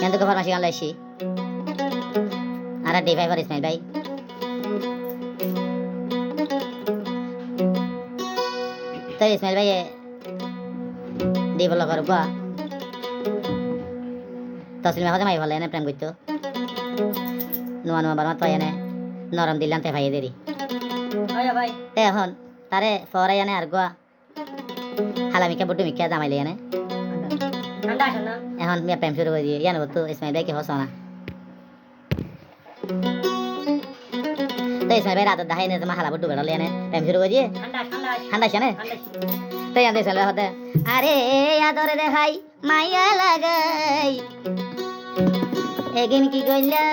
কিন্তু ফরমাশি গান লাইছি আর ডি ফাইভার ইসমাইল ভাই তো ইসমাইল ভাই ডি বল করবা তসলিমা হতে মাই ভালো এনে প্রেম করতো নোয়া নোয়া বারমা তো এনে নরম দিলাম তে ভাই দেরি ভাই তে এখন তারে ফরাই এনে আর গোয়া হালামিকা বুড্ডু মিকা জামাইলে এনে ঠান্ডা আসো না এখন মিয়া প্রেম শুরু করে দিয়ে ইয়ানো তো ইসমাইল ভাই কি হস না তো ইসমাইল ভাই রাত দাহাই নে তোমা হালা বুড্ডু বেড়ালে এনে প্রেম শুরু করে দিয়ে ঠান্ডা আসে না তাই আনতে চলে হতে আরে আদরে দেখাই মাইয়া লাগাই এগিন কি কইলা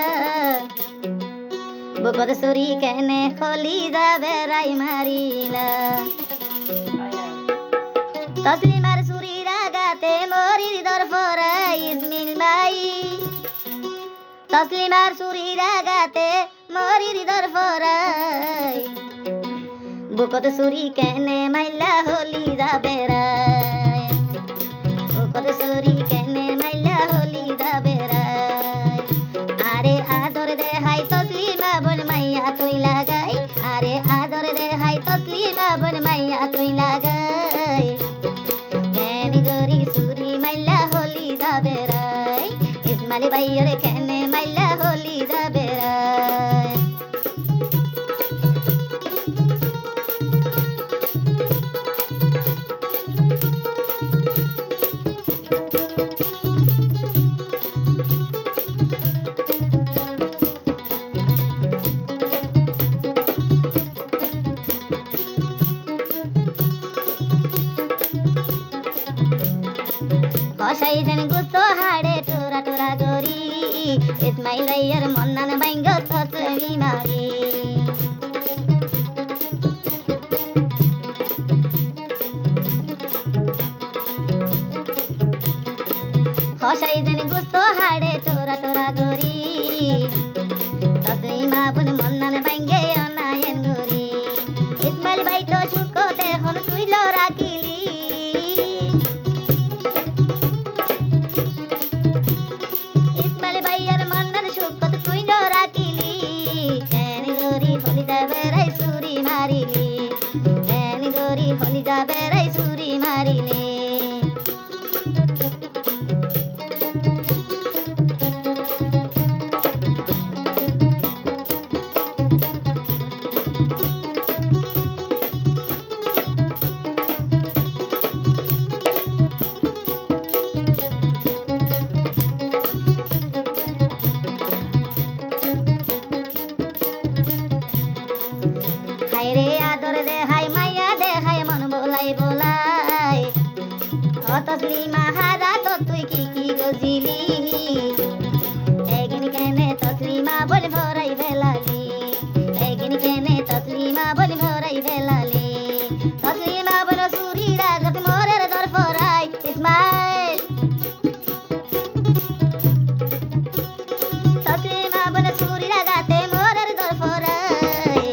বুকত সুরি কেনে খলি যাবে রাই মারিলা তসলিমার সুরি রাগাতে মরির দর ফরাই ইসমিল ভাই তসলিমার সুরি রাগাতে মরির দর ফরাই বুকত সুরি কেনে মাইলা হলি যাবে রাই বুকত সুরি কেনে মাইলা হলি যাবে রাই আরে আদর দে হাই তসলিমা বন মাইয়া তুই লাগাই আরে আদর দে হাই তসলিমা বন মাইয়া তুই লাগাই কেনে গরি সুরি মাইলা হলি যাবে রাই ইসমাইল ভাইয়ের কেনে মাইলা হলি যাবে রাই অসাইজেন গুতো হাড়ে টোরা টোরা গরি ইসমাইল ভাইয়ের মন্নান বাইঙ্গ তসলি মারি অসাইজেন গুতো হাড়ে টোরা টোরা গরি তসলি মাবুন মন্নান বাইঙ্গে অনায়ন গরি ইসমাইল ভাই তো সুখতে হল তুইল রাখিলি ভাইয়ার মন্নার সুখত তুই ন রাখিলি কেন গরি হলি যাবে রাই সুরি মারিলি কেন গরি হলি যাবে রাই সুরি মারিলি হায়রে আদর দে হাই মাইয়া দে হাই মন বলাই বলাই ও তসলিমা হাদা তো তুই কি কি গজিলি এগিন কেনে তসলিমা বল ভরাই ভেলালি এগিন কেনে তসলিমা বল ভরাই ভেলালি তসলিমা বল সুরি রাগত মোরের দর ফরাই ইসমাইল তসলিমা বল সুরি রাগাতে মোরের দর ফরাই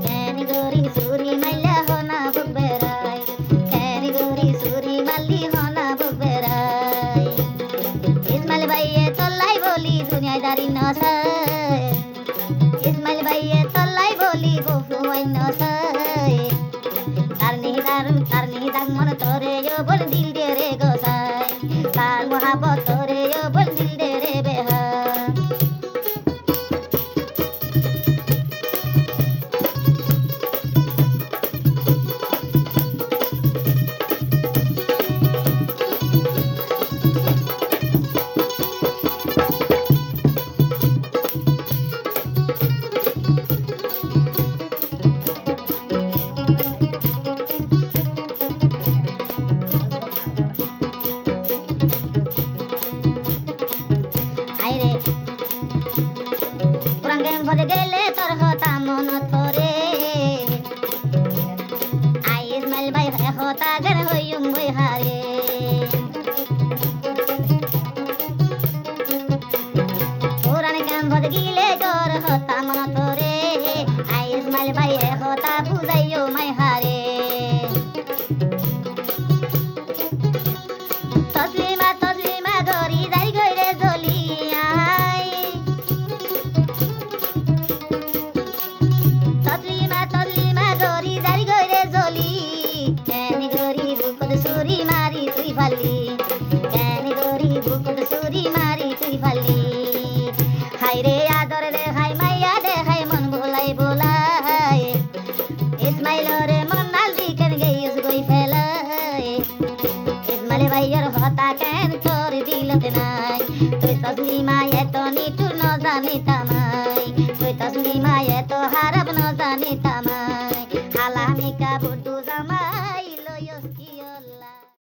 কেন গরি সুরি মাইলা হনা বুকবেরাই কেন গরি সুরি মালি হনা বুকবেরাই ইসমাইল ভাইয়ে তল্লাই বলি দুনিয়াদারি নসাই ইসমাইল ভাইয়ে তল্লাই বলি বহু নসাই তার নিহি দাগ মন তোরে যো বল দিল দে রে গোসাই তার মহাবত তোরে যো বল দিল দে রে বেহা তসলিমা এত নিঠুর ন জানিতাম তুই তসলিমা এত হারাপ ন জানিতাম